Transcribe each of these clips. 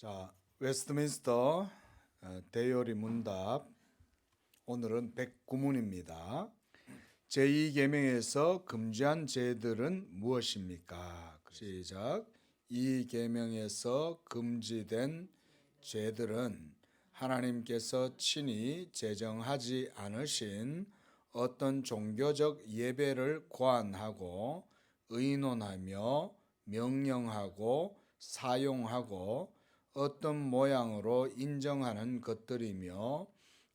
자, 웨스트민스터 대요리 문답 오늘은 109문입니다. 제2계명에서 금지한 죄들은 무엇입니까? 시작. 이 계명에서 금지된 죄들은 하나님께서 친히 제정하지 않으신 어떤 종교적 예배를 고안하고 의논하며 명령하고 사용하고 어떤 모양으로 인정하는 것들이며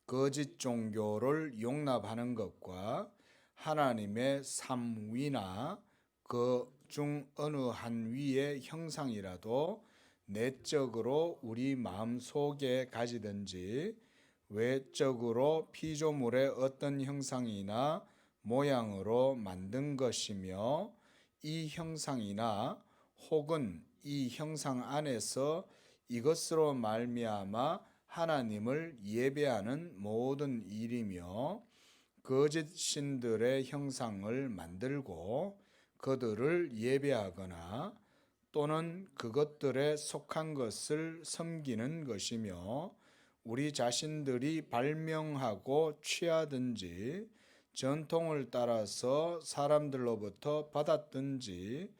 거짓 종교를 용납하는 것과 하나님의 삼위나 그 중 어느 한 위의 형상이라도 내적으로 우리 마음 속에 가지든지 외적으로 피조물의 어떤 형상이나 모양으로 만든 것이며 이 형상이나 혹은 이 형상 안에서 이것으로 말미암아 하나님을 예배하는 모든 일이며 거짓 신들의 형상을 만들고 그들을 예배하거나 또는 그것들에 속한 것을 섬기는 것이며 우리 자신들이 발명하고 취하든지 전통을 따라서 사람들로부터 받았든지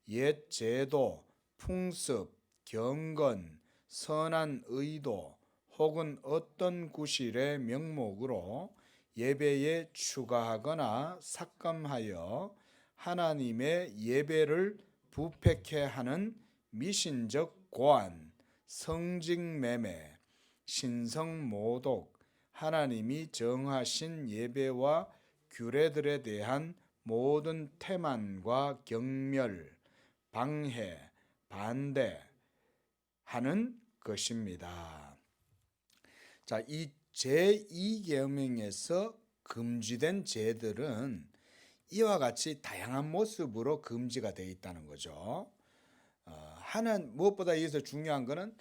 옛 제도, 풍습, 경건, 선한 의도 혹은 어떤 구실의 명목으로 예배에 추가하거나 삭감하여 하나님의 예배를 부패케 하는 미신적 고안, 성직매매, 신성모독, 하나님이 정하신 예배와 규례들에 대한 모든 태만과 경멸, 방해, 반대하는 것입니다. 자, 이 제2계명에서 금지된 죄들은 이와 같이 다양한 모습으로 금지가 되어 있다는 거죠. 무엇보다 여기서 중요한 것은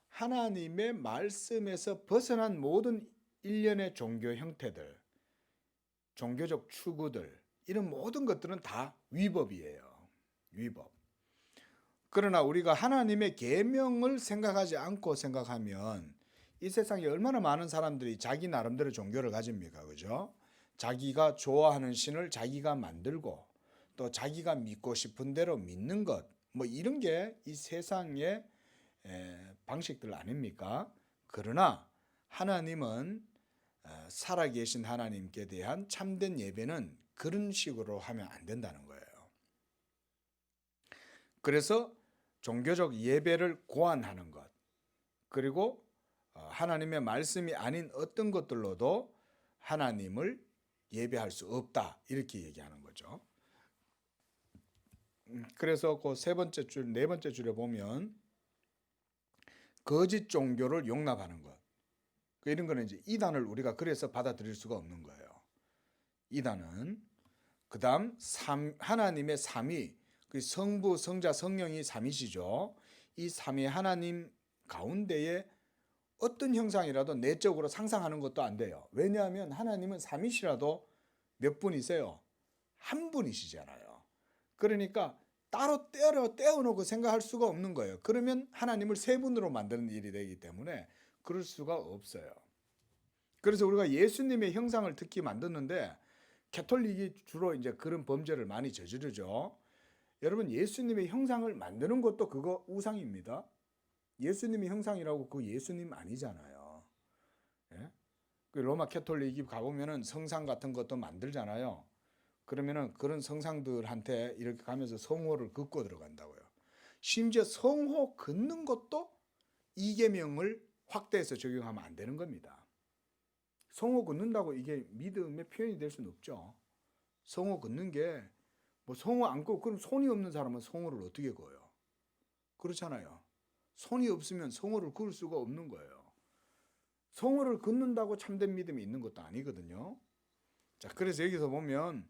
하나님의 말씀에서 벗어난 모든 일련의 종교 형태들, 종교적 추구들, 이런 모든 것들은 다 위법이에요. 위법. 그러나 우리가 하나님의 계명을 생각하지 않고 생각하면 이 세상에 얼마나 많은 사람들이 자기 나름대로 종교를 가집니까? 그죠? 자기가 좋아하는 신을 자기가 만들고 또 자기가 믿고 싶은 대로 믿는 것, 뭐 이런 게 이 세상의 방식들 아닙니까? 그러나 하나님은 살아계신 하나님께 대한 참된 예배는 그런 식으로 하면 안 된다는 거예요. 그래서 종교적 예배를 고안하는 것, 그리고 하나님의 말씀이 아닌 어떤 것들로도 하나님을 예배할 수 없다, 이렇게 얘기하는 거죠. 그래서 그 세 번째 줄, 네 번째 줄에 보면 거짓 종교를 용납하는 것, 이런 거는 이제 이단을 우리가 그래서 받아들일 수가 없는 거예요. 이단은 그다음 하나님의 삼위, 그 성부, 성자, 성령이 삼위시죠. 이 삼위 하나님 가운데에 어떤 형상이라도 내적으로 상상하는 것도 안 돼요. 왜냐하면 하나님은 삼위시라도 몇 분이세요? 한 분이시잖아요. 그러니까 따로 떼어놓고 생각할 수가 없는 거예요. 그러면 하나님을 세 분으로 만드는 일이 되기 때문에 그럴 수가 없어요. 그래서 우리가 예수님의 형상을 특히 만드는데 캐톨릭이 주로 이제 그런 범죄를 많이 저지르죠. 여러분, 예수님의 형상을 만드는 것도 그거 우상입니다. 예수님의 형상이라고 그 예수님 아니잖아요. 예? 그 로마 캐톨릭이 가보면은 성상 같은 것도 만들잖아요. 그러면은 그런 성상들한테 이렇게 가면서 성호를 긋고 들어간다고요. 심지어 성호 긋는 것도 이계명을 확대해서 적용하면 안 되는 겁니다. 성호 긋는다고 이게 믿음의 표현이 될 수는 없죠. 성호 긋는 게 뭐 성호 안 긋고 그럼 손이 없는 사람은 성호를 어떻게 그어요? 그렇잖아요. 손이 없으면 성호를 그을 수가 없는 거예요. 성호를 긋는다고 참된 믿음이 있는 것도 아니거든요. 자, 그래서 여기서 보면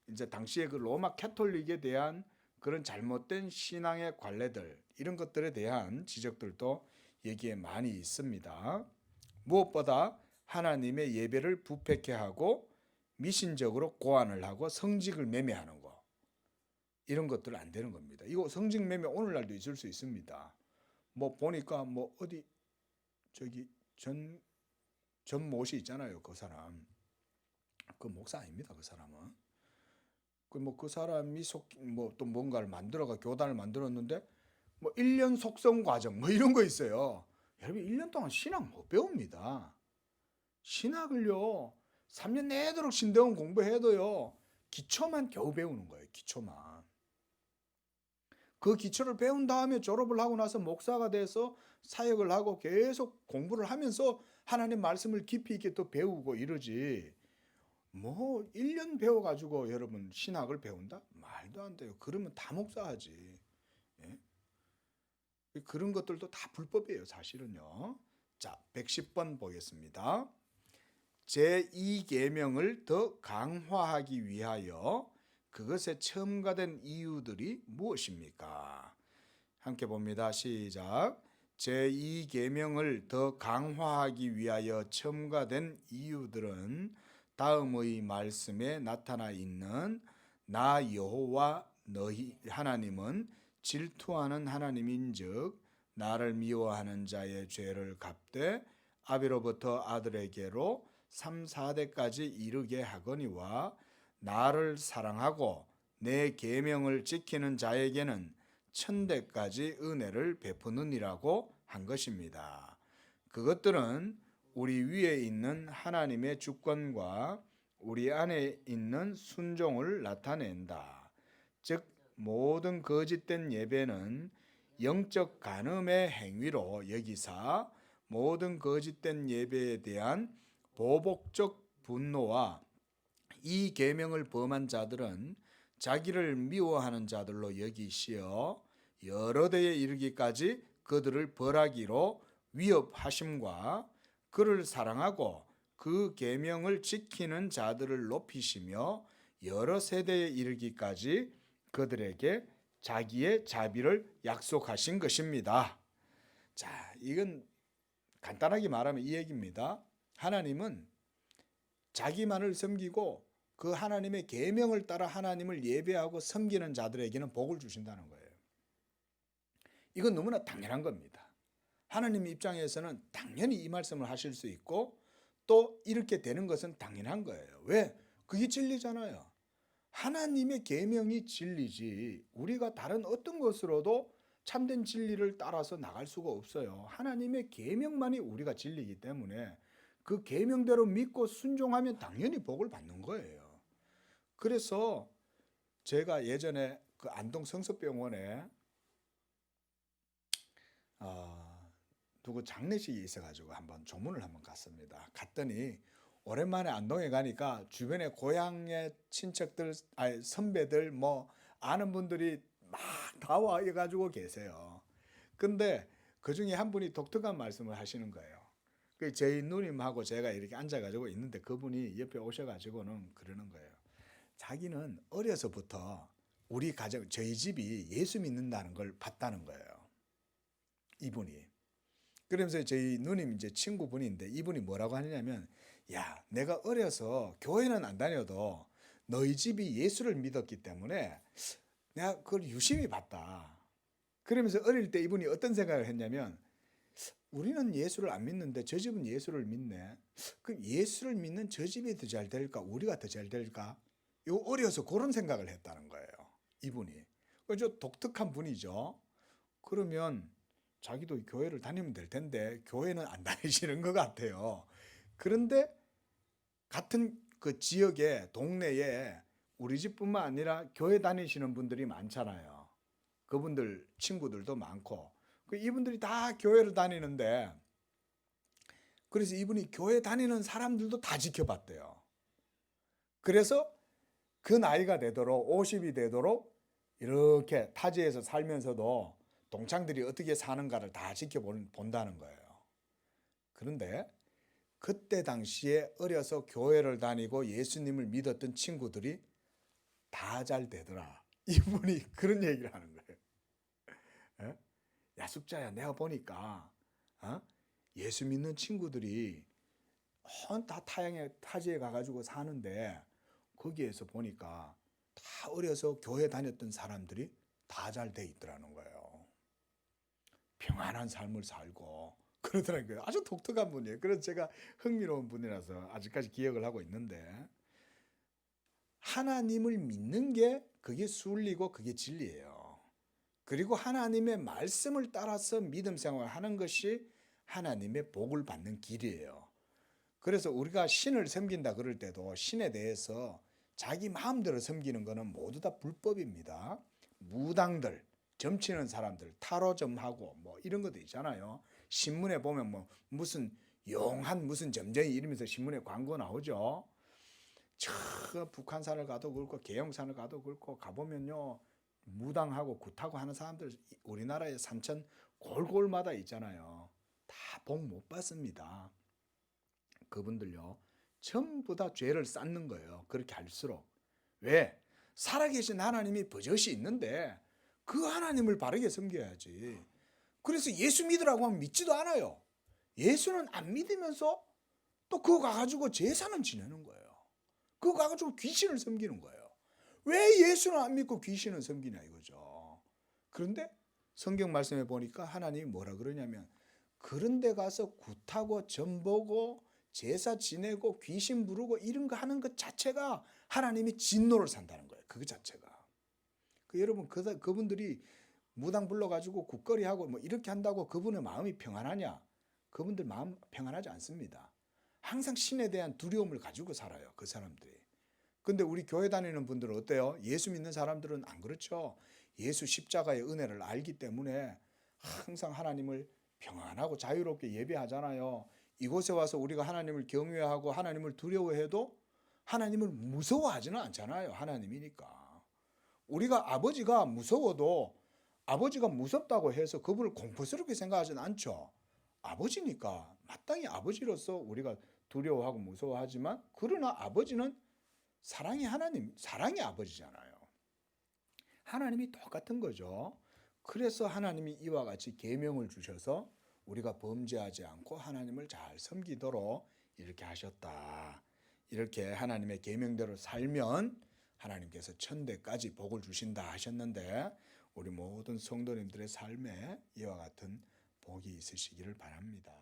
이제 당시에 그 로마 캐톨릭에 대한 그런 잘못된 신앙의 관례들, 이런 것들에 대한 지적들도 여기에 많이 있습니다. 무엇보다 하나님의 예배를 부패케 하고 미신적으로 고안을 하고 성직을 매매하는 거, 이런 것들 안 되는 겁니다. 이거 성직 매매 오늘날도 있을 수 있습니다. 뭐 보니까 뭐 어디 저기 전못이 있잖아요. 그 사람 그 목사 아닙니다. 그 사람은 그 사람이 뭐 또 뭔가를 만들어가 교단을 만들었는데 뭐 1년 속성 과정 뭐 이런 거 있어요. 여러분 1년 동안 신학 못 배웁니다. 신학을요 3년 내도록 신대원 공부해도요 기초만 겨우 배우는 거예요. 기초만. 그 기초를 배운 다음에 졸업을 하고 나서 목사가 돼서 사역을 하고 계속 공부를 하면서 하나님 말씀을 깊이 있게 또 배우고 이러지. 뭐 1년 배워가지고 여러분 신학을 배운다? 말도 안 돼요. 그러면 다 목사하지. 예? 그런 것들도 다 불법이에요. 사실은요. 자, 110번 보겠습니다. 제2계명을 더 강화하기 위하여 그것에 첨가된 이유들이 무엇입니까? 함께 봅니다. 시작. 제2계명을 더 강화하기 위하여 첨가된 이유들은 다음의 말씀에 나타나 있는 나 여호와 너희 하나님은 질투하는 하나님인즉 나를 미워하는 자의 죄를 갚되 아비로부터 아들에게로 3, 4대까지 이르게 하거니와 나를 사랑하고 내 계명을 지키는 자에게는 1000대까지 은혜를 베푸느니라고 한 것입니다. 그것들은 우리 위에 있는 하나님의 주권과 우리 안에 있는 순종을 나타낸다. 즉 모든 거짓된 예배는 영적 간음의 행위로 여기사 모든 거짓된 예배에 대한 보복적 분노와 이 계명을 범한 자들은 자기를 미워하는 자들로 여기시어 여러 대에 이르기까지 그들을 벌하기로 위협하심과 그를 사랑하고 그 계명을 지키는 자들을 높이시며 여러 세대에 이르기까지 그들에게 자기의 자비를 약속하신 것입니다. 자, 이건 간단하게 말하면 이 얘기입니다. 하나님은 자기만을 섬기고 그 하나님의 계명을 따라 하나님을 예배하고 섬기는 자들에게는 복을 주신다는 거예요. 이건 너무나 당연한 겁니다. 하나님 입장에서는 당연히 이 말씀을 하실 수 있고 또 이렇게 되는 것은 당연한 거예요. 왜? 그게 진리잖아요. 하나님의 계명이 진리지 우리가 다른 어떤 것으로도 참된 진리를 따라서 나갈 수가 없어요. 하나님의 계명만이 우리가 진리이기 때문에 그 계명대로 믿고 순종하면 당연히 복을 받는 거예요. 그래서 제가 예전에 그 안동 성서병원에 누구 장례식이 있어가지고 한번 조문을 한번 갔습니다. 갔더니 오랜만에 안동에 가니까 주변에 고향의 친척들, 아니 선배들 뭐 아는 분들이 막 다 와가지고 계세요. 근데 그 중에 한 분이 독특한 말씀을 하시는 거예요. 그 저희 누님하고 제가 이렇게 앉아가지고 있는데 그분이 옆에 오셔가지고는 그러는 거예요. 자기는 어려서부터 우리 가정, 저희 집이 예수 믿는다는 걸 봤다는 거예요. 이분이. 그러면서 저희 누님 이제 친구분인데 이분이 뭐라고 하냐면 야, 내가 어려서 교회는 안 다녀도 너희 집이 예수를 믿었기 때문에 내가 그걸 유심히 봤다. 그러면서 어릴 때 이분이 어떤 생각을 했냐면 우리는 예수를 안 믿는데 저 집은 예수를 믿네. 그럼 예수를 믿는 저 집이 더 잘 될까? 우리가 더 잘 될까? 요 어려서 그런 생각을 했다는 거예요. 이분이. 저 독특한 분이죠. 그러면 자기도 교회를 다니면 될 텐데 교회는 안 다니시는 것 같아요. 그런데 같은 그 지역에 동네에 우리 집뿐만 아니라 교회 다니시는 분들이 많잖아요. 그분들 친구들도 많고 이분들이 다 교회를 다니는데 그래서 이분이 교회 다니는 사람들도 다 지켜봤대요. 그래서 그 나이가 되도록 50이 되도록 이렇게 타지에서 살면서도 동창들이 어떻게 사는가를 다 지켜본다는 거예요. 그런데 그때 당시에 어려서 교회를 다니고 예수님을 믿었던 친구들이 다 잘 되더라. 이분이 그런 얘기를 하는 거예요. 예? 야 숙자야 내가 보니까 예수 믿는 친구들이 다 타지에 가가지고 사는데 거기에서 보니까 다 어려서 교회 다녔던 사람들이 다 잘 돼 있더라는 거예요. 평안한 삶을 살고 그러더라고요. 아주 독특한 분이에요. 그래서 제가 흥미로운 분이라서 아직까지 기억을 하고 있는데, 하나님을 믿는 게 그게 순리고 그게 진리예요. 그리고 하나님의 말씀을 따라서 믿음 생활을 하는 것이 하나님의 복을 받는 길이에요. 그래서 우리가 신을 섬긴다 그럴 때도 신에 대해서 자기 마음대로 섬기는 것은 모두 다 불법입니다. 무당들, 점치는 사람들, 타로점하고 뭐 이런 것도 있잖아요. 신문에 보면 뭐 무슨 용한 무슨 점쟁이 이러면서 신문에 광고 나오죠. 저 북한산을 가도 그렇고 계룡산을 가도 그렇고 가보면요, 무당하고 굿하고 하는 사람들 우리나라의 산천 골골마다 있잖아요. 다 복 못 받습니다. 그분들요, 전부 다 죄를 쌓는 거예요. 그렇게 할수록. 왜? 살아계신 하나님이 버젓이 있는데 그 하나님을 바르게 섬겨야지. 그래서 예수 믿으라고 하면 믿지도 않아요. 예수는 안 믿으면서 또 그거 가가지고 제사는 지내는 거예요. 그거 가가지고 귀신을 섬기는 거예요. 왜 예수는 안 믿고 귀신을 섬기냐 이거죠. 그런데 성경 말씀에 보니까 하나님이 뭐라 그러냐면, 그런 데 가서 굿하고 점 보고 제사 지내고 귀신 부르고 이런 거 하는 것 자체가 하나님이 진노를 산다는 거예요. 그 자체가. 여러분, 그분들이 무당 불러가지고 굿거리하고 뭐 이렇게 한다고 그분의 마음이 평안하냐? 그분들 마음 평안하지 않습니다. 항상 신에 대한 두려움을 가지고 살아요, 그 사람들이. 근데 우리 교회 다니는 분들은 어때요? 예수 믿는 사람들은 안 그렇죠. 예수 십자가의 은혜를 알기 때문에 항상 하나님을 평안하고 자유롭게 예배하잖아요. 이곳에 와서 우리가 하나님을 경외하고 하나님을 두려워해도 하나님을 무서워하지는 않잖아요. 하나님이니까. 우리가 아버지가 무서워도 아버지가 무섭다고 해서 그분을 공포스럽게 생각하지는 않죠. 아버지니까 마땅히 아버지로서 우리가 두려워하고 무서워하지만, 그러나 아버지는 사랑의 하나님, 사랑의 아버지잖아요. 하나님이 똑같은 거죠. 그래서 하나님이 이와 같이 계명을 주셔서 우리가 범죄하지 않고 하나님을 잘 섬기도록 이렇게 하셨다. 이렇게 하나님의 계명대로 살면 하나님께서 천대까지 복을 주신다 하셨는데, 우리 모든 성도님들의 삶에 이와 같은 복이 있으시기를 바랍니다.